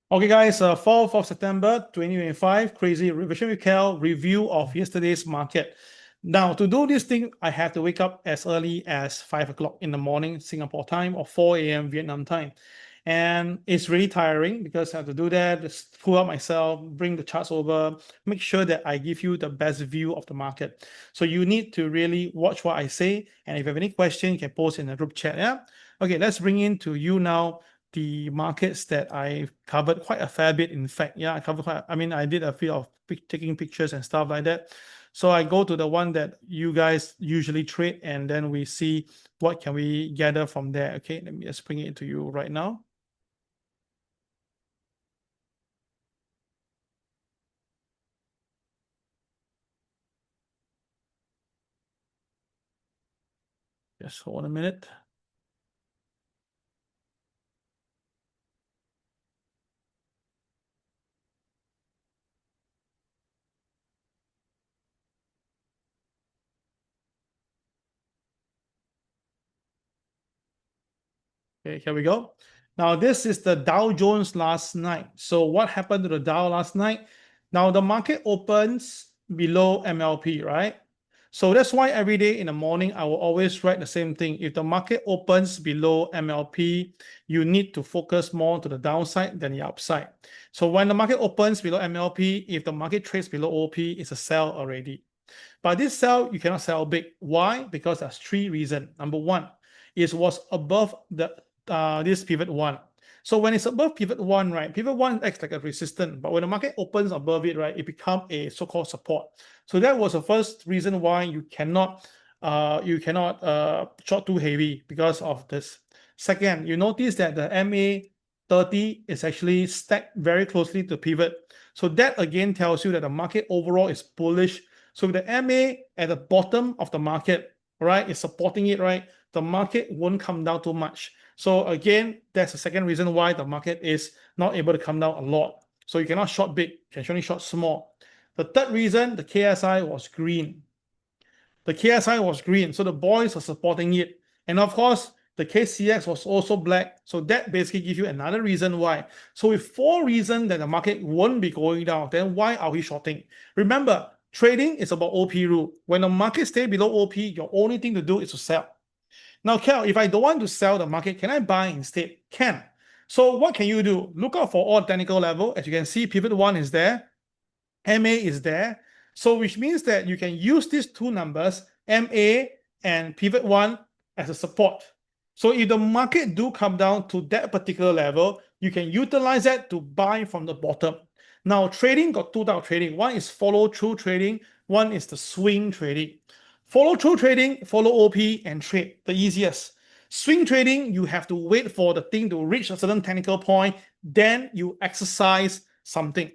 Okay, guys, 4th of September 2025, Crazy Revision with Cal review of yesterday's market. Now, to do this thing, I have to wake up as early as 5 o'clock in the morning, Singapore time, or 4 a.m. Vietnam time. And it's really tiring because I have to do that, just pull up myself, bring the charts over, make sure that I give you the best view of the market. So you need to really watch what I say. And if you have any question, you can post in the group chat. Yeah. Okay, let's bring in to you now the markets that I covered quite a fair bit. In fact, yeah, I did a few of taking pictures and stuff like that. So I go to the one that you guys usually trade, and then we see what can we gather from there. Okay, let me just bring it to you right now. Just hold on a minute. Okay, here we go. Now, this is the Dow Jones last night. So what happened to the Dow last night? Now, the market opens below MLP, right? So that's why every day in the morning, I will always write the same thing. If the market opens below MLP, you need to focus more to the downside than the upside. So when the market opens below MLP, if the market trades below OP, it's a sell already. But this sell, you cannot sell big. Why? Because there's three reasons. Number one, it was above this pivot one. So when it's above pivot one, right, pivot one acts like a resistance, but when the market opens above it, right, it becomes a so-called support. So that was the first reason why you cannot short too heavy because of this. Second, you notice that the MA 30 is actually stacked very closely to pivot. So that again tells you that the market overall is bullish. So the MA at the bottom of the market, right, is supporting it, right, the market won't come down too much. So again, that's the second reason why the market is not able to come down a lot. So you cannot short big, you can only short small. The third reason, the KSI was green. The KSI was green, so the boys are supporting it. And of course, the KCX was also black. So that basically gives you another reason why. So with four reasons that the market won't be going down, then why are we shorting? Remember, trading is about OP rule. When the market stays below OP, your only thing to do is to sell. Now, Cal, if I don't want to sell the market, can I buy instead? Can. So what can you do? Look out for all technical level. As you can see, pivot one is there, MA is there. So which means that you can use these two numbers, MA and pivot one, as a support. So if the market do come down to that particular level, you can utilize that to buy from the bottom. Now, trading got two types of trading. One is follow-through trading. One is the swing trading. Follow-through trading, follow OP and trade, the easiest. Swing trading, you have to wait for the thing to reach a certain technical point, then you exercise something.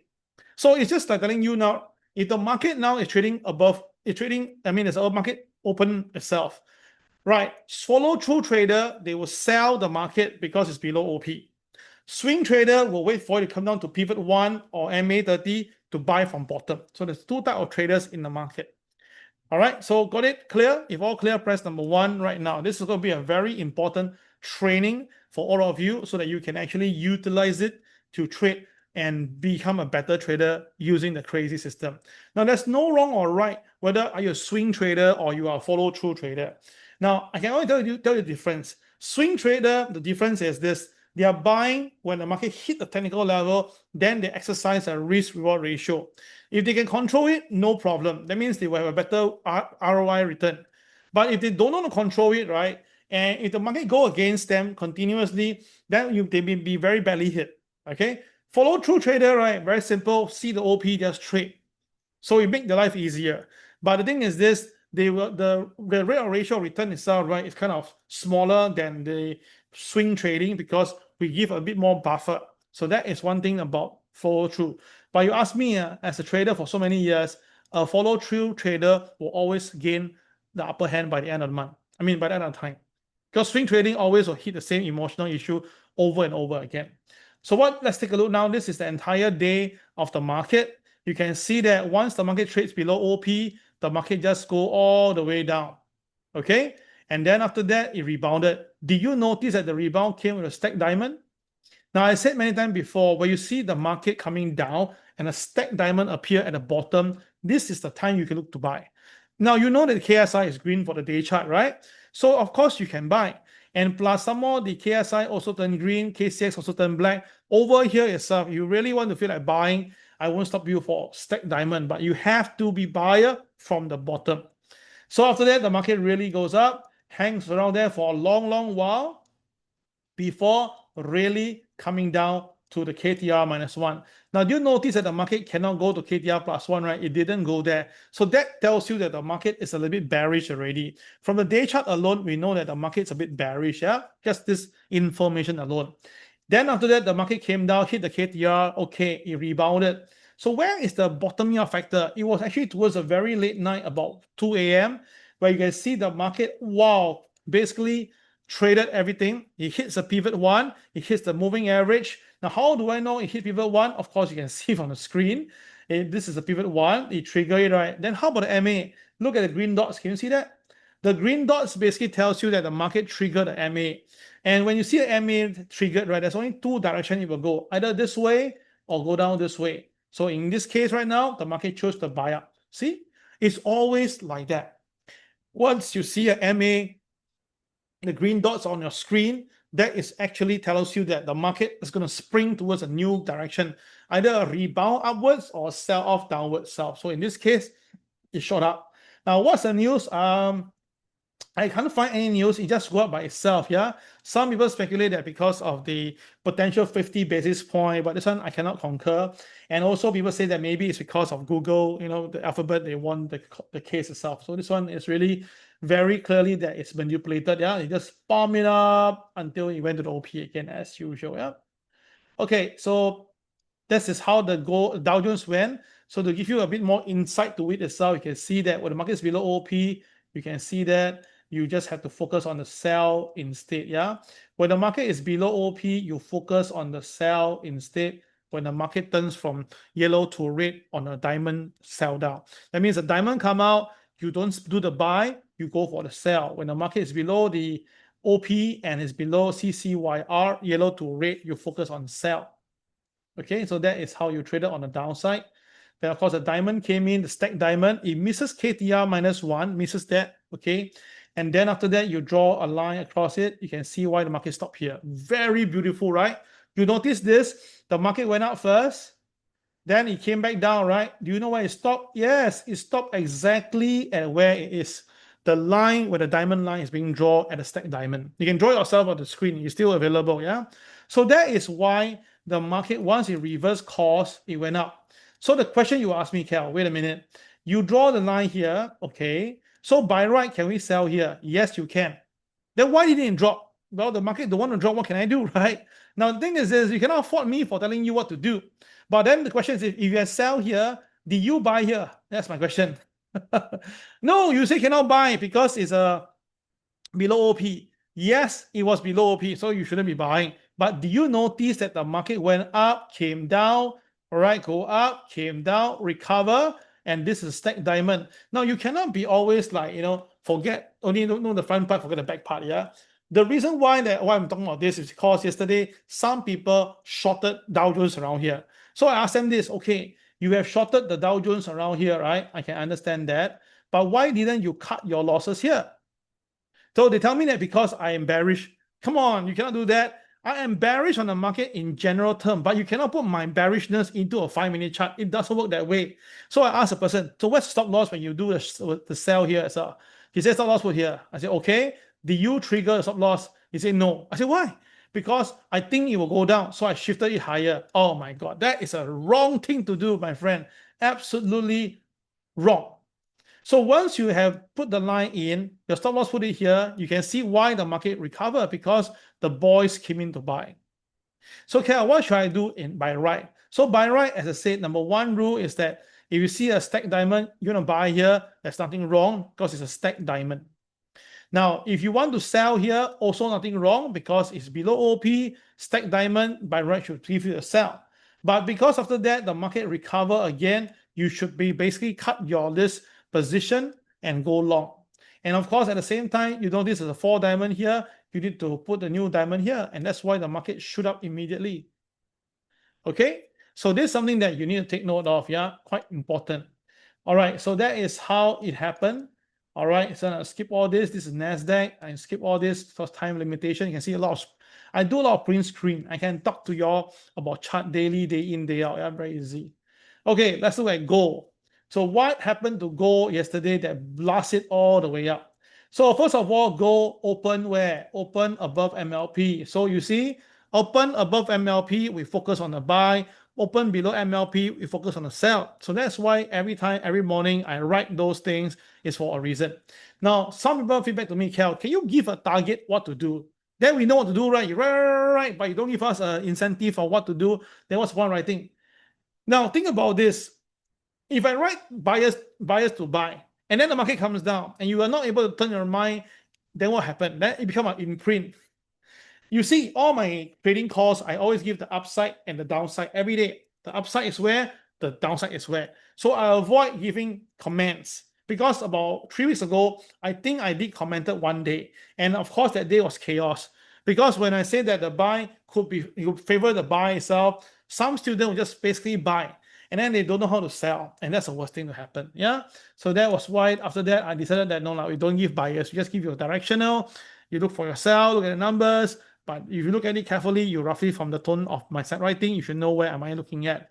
So it's just like telling you now, if the market now is trading above, it's trading, as our market open itself, right? Follow-through trader, they will sell the market because it's below OP. Swing trader will wait for it to come down to pivot one or MA 30 to buy from bottom. So there's two types of traders in the market. All right, so got it clear? If all clear, press number one right now. This is going to be a very important training for all of you so that you can actually utilize it to trade and become a better trader using the CRAZII system. Now, there's no wrong or right whether are you a swing trader or you are a follow-through trader. Now, I can only tell you the difference. Swing trader, the difference is this. They are buying when the market hit the technical level, then they exercise a risk-reward ratio. If they can control it, no problem. That means they will have a better ROI return. But if they don't want to control it, right, and if the market go against them continuously, then they may be very badly hit. Okay, follow-through trader, right, very simple. See the OP, just trade. So it makes their life easier. But the thing is this, the rate of ratio of return itself, right, is kind of smaller than the swing trading because we give a bit more buffer. So that is one thing about follow through. But you ask me, as a trader for so many years, a follow through trader will always gain the upper hand by the end of the month. By the end of the time. Because swing trading always will hit the same emotional issue over and over again. So let's take a look now. This is the entire day of the market. You can see that once the market trades below OP, the market just go all the way down. Okay? And then after that, it rebounded. Did you notice that the rebound came with a stacked diamond? Now, I said many times before, when you see the market coming down and a stacked diamond appear at the bottom, this is the time you can look to buy. Now, you know that the KSI is green for the day chart, right? So, of course, you can buy. And plus some more, the KSI also turned green, KCX also turned black. Over here itself, you really want to feel like buying, I won't stop you for stacked diamond, but you have to be buyer from the bottom. So after that, the market really goes up, hangs around there for a long, long while before really coming down to the KTR -1. Now, do you notice that the market cannot go to KTR +1, right? It didn't go there. So that tells you that the market is a little bit bearish already. From the day chart alone, we know that the market's a bit bearish, yeah? Just this information alone. Then after that, the market came down, hit the KTR, okay, it rebounded. So where is the bottoming out factor? It was actually towards a very late night, about 2 a.m., where you can see the market, wow, basically traded everything. It hits the pivot 1, it hits the moving average. Now, how do I know it hit pivot 1? Of course, you can see from the screen. This is the pivot 1, it triggered it, right? Then how about the MA? Look at the green dots, can you see that? The green dots basically tells you that the market triggered the MA. And when you see the MA triggered, right, there's only two directions it will go, either this way or go down this way. So in this case right now, the market chose to buy up. See, it's always like that. Once you see a MA, the green dots on your screen, that is actually tells you that the market is going to spring towards a new direction, either a rebound upwards or a sell off downwards south. So in this case, it shot up. Now, what's the news? I can't find any news. It just go up by itself. Yeah, some people speculate that because of the potential 50 basis point, but this one I cannot concur. And also people say that maybe it's because of Google, you know, the alphabet, they won the case itself. So this one is really very clearly that it's manipulated. Yeah, it just bomb it up until it went to the OP again as usual. Yeah. Okay, so this is how the Dow Jones went. So to give you a bit more insight to it itself, you can see that when the market is below OP, you can see that you just have to focus on the sell instead. Yeah, when the market is below OP, you focus on the sell instead. When the market turns from yellow to red on a diamond, sell down. That means the diamond come out, you don't do the buy, you go for the sell. When the market is below the OP and is below CCYR, yellow to red, you focus on sell. Okay, so that is how you trade it on the downside. Then of course the diamond came in, the stacked diamond, it misses KTR -1, misses that. Okay, and then after that you draw a line across it. You can see why the market stopped here. Very beautiful, right? You notice this, the market went up first, then it came back down, right? Do you know where it stopped? Yes, it stopped exactly at where it is. The line where the diamond line is being drawn at the stacked diamond. You can draw it yourself on the screen, it's still available, yeah? So that is why the market, once it reversed course, it went up. So the question you ask me, Cal, wait a minute. You draw the line here, okay. So by right, can we sell here? Yes, you can. Then why didn't it drop? Well, the market don't want to drop, what can I do, right? Now, the thing is you cannot fault me for telling you what to do. But then the question is, if you sell here, did you buy here? That's my question. No, you say cannot buy because it's below OP. Yes, it was below OP, so you shouldn't be buying. But do you notice that the market went up, came down, all right, go up, came down, recover, and this is stacked diamond. Now, you cannot be always like, you know, forget, only know the front part, forget the back part, yeah? The reason why I'm talking about this is because yesterday, some people shorted Dow Jones around here. So I asked them this, okay, you have shorted the Dow Jones around here, right? I can understand that. But why didn't you cut your losses here? So they tell me that because I am bearish. Come on, you cannot do that. I am bearish on the market in general term, but you cannot put my bearishness into a 5-minute chart. It doesn't work that way. So I asked the person, so what's stop loss when you do the sell here? So he said stop loss put here. I said, okay, did you trigger the stop loss? He said, no. I said, why? Because I think it will go down. So I shifted it higher. Oh my God, that is a wrong thing to do, my friend. Absolutely wrong. So once you have put the line in, your stop loss put it here, you can see why the market recovered because the boys came in to buy. So okay, what should I do by right? So by right, as I said, number one rule is that if you see a stacked diamond, you're going to buy here, there's nothing wrong because it's a stacked diamond. Now, if you want to sell here, also nothing wrong because it's below OP, stacked diamond, by right should give you a sell. But because after that, the market recover again, you should be basically cut your list position and go long. And of course, at the same time, you notice there's a 4 diamond here. you need to put the new diamond here, and that's why the market shoot up immediately. Okay, so this is something that you need to take note of. Yeah, quite important. All right, so that is how it happened. All right, so I'll skip all this. This is NASDAQ. I skip all this for time limitation. You can see a lot of, I do a lot of print screen. I can talk to y'all about chart daily, day in, day out. Yeah, very easy. Okay, let's look at gold. So what happened to gold yesterday that blasted all the way up? So first of all, gold open where? Open above MLP. So you see, open above MLP, we focus on the buy. Open below MLP, we focus on the sell. So that's why every morning I write those things is for a reason. Now, some people feedback to me, Cal, can you give a target what to do? Then we know what to do, right? You write, but you don't give us an incentive for what to do. Then what's one writing? Now, think about this. If I write buyers to buy, and then the market comes down, and you are not able to turn your mind, then what happened? Then it becomes an imprint. You see, all my trading calls, I always give the upside and the downside every day. The upside is where, the downside is where. So I avoid giving comments because about 3 weeks ago, I think I did commented one day. And of course, that day was chaos. Because when I say that the buy you would favor the buy itself, some students will just basically buy. And then they don't know how to sell. And that's the worst thing to happen. Yeah. So that was why after that, I decided that no, we don't give buyers. We just give you a directional. You look for yourself, look at the numbers. But if you look at it carefully, you roughly from the tone of my side writing, you should know where am I looking at.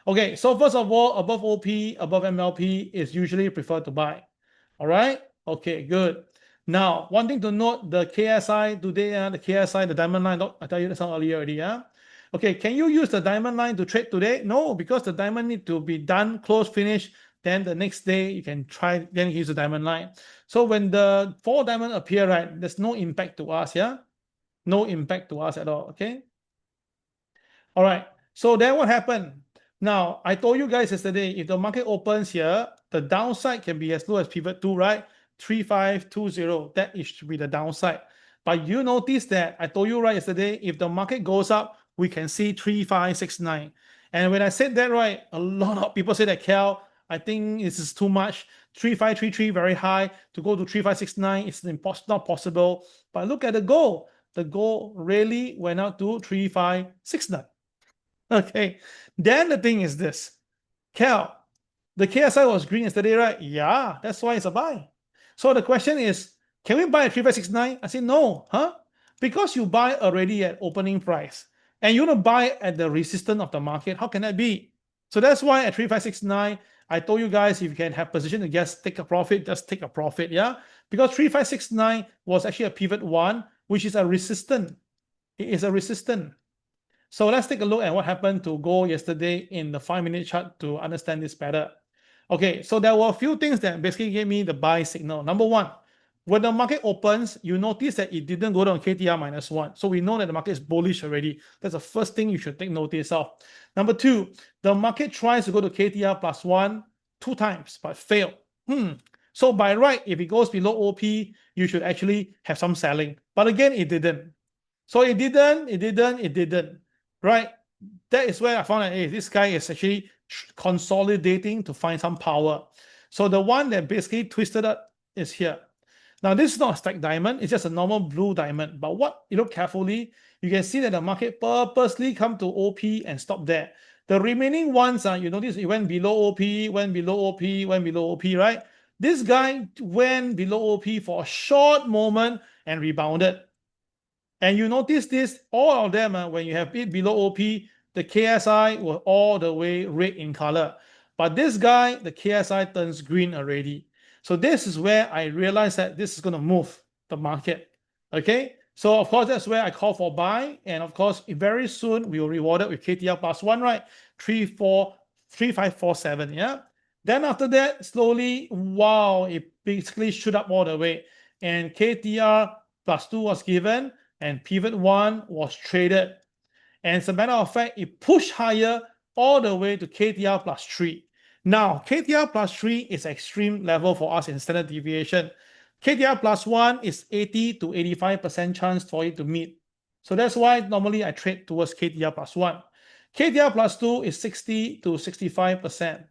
Okay, so first of all, above OP, above MLP is usually preferred to buy. All right, okay, good. Now, one thing to note, the KSI today, the KSI, the diamond line, I tell you this earlier already, yeah? Okay, can you use the diamond line to trade today? No, because the diamond need to be done, close, finish, then the next day you can try, then use the diamond line. So when the 4 diamond appear, right, there's no impact to us, yeah? No impact to us at all, okay? All right, so then what happened? Now, I told you guys yesterday, if the market opens here, the downside can be as low as pivot 2, right? 3520, that should be the downside. But you notice that I told you right yesterday, if the market goes up, we can see 3569. And when I said that, right, a lot of people say that, Cal, I think this is too much. 3533 very high. To go to 3569, it's not possible. But look at the gold. The gold really went out to 3569. Okay, then the thing is this, Cal, the KSI was green yesterday, right? Yeah, that's why it's a buy. So the question is, can we buy at 3569? I say no, huh? Because you buy already at opening price, and you want to buy at the resistance of the market. How can that be? So that's why at 3569, I told you guys, if you can have position to just take a profit, just take a profit, yeah? Because 3569 was actually a pivot 1, which is a resistance. It is a resistance. So let's take a look at what happened to gold yesterday in the 5-minute chart to understand this better. Okay, so there were a few things that basically gave me the buy signal. Number one, when the market opens, you notice that it didn't go down KTR -1. So we know that the market is bullish already. That's the first thing you should take notice of. Number two, the market tries to go to KTR +1 2 times, but failed. So by right, if it goes below OP, you should actually have some selling. But again, it didn't. So it didn't. Right? That is where I found that, hey, this guy is actually consolidating to find some power. So the one that basically twisted up is here. Now, this is not a stacked diamond. It's just a normal blue diamond. But what you look carefully, you can see that the market purposely come to OP and stop there. The remaining ones, you notice it went below OP, went below OP, went below OP, right? This guy went below OP for a short moment and rebounded. And you notice this, all of them, when you have it below OP, the KSI were all the way red in color. But this guy, the KSI turns green already. So this is where I realized that this is going to move the market. Okay, so of course, that's where I call for buy. And of course, very soon we will reward it with KTR +1, right? 3547, yeah? Then after that, slowly, wow, it basically shoot up all the way. And KTR +2 was given, and pivot 1 was traded. And as a matter of fact, it pushed higher all the way to KTR +3. Now, KTR +3 is extreme level for us in standard deviation. KTR +1 is 80 to 85% chance for it to meet. So that's why normally I trade towards KTR +1. KTR +2 is 60 to 65%.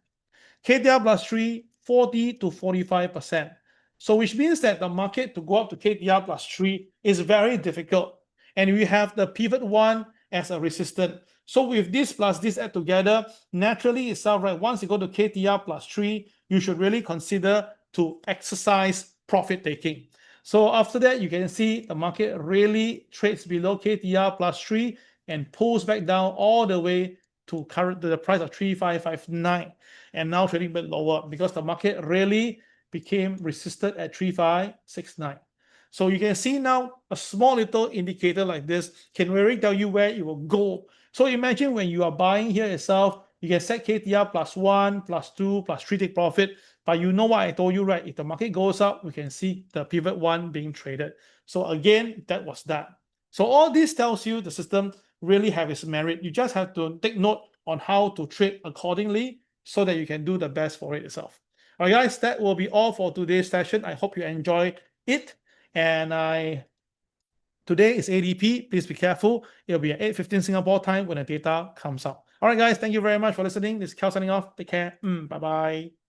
KTR +3, 40 to 45%. So which means that the market to go up to KTR plus 3 is very difficult. And we have the pivot 1 as a resistance. So with this plus this add together, naturally itself, right, once you go to KTR plus 3, you should really consider to exercise profit taking. So after that, you can see the market really trades below KTR plus 3 and pulls back down all the way to the price of 3559, and now trading a bit lower because the market really became resisted at 3569. So you can see now a small little indicator like this can really tell you where it will go. So imagine when you are buying here itself, you can set KTR plus 1, plus 2, plus 3 take profit. But you know what I told you, right? If the market goes up, we can see the pivot 1 being traded. So again, that was that. So all this tells you the system really have its merit. You just have to take note on how to trade accordingly so that you can do the best for it itself. All right, guys, that will be all for today's session. I hope you enjoy it. And today is ADP. Please be careful. It'll be at 8:15 Singapore time when the data comes out. All right, guys, thank you very much for listening. This is Cal signing off. Take care. Bye-bye.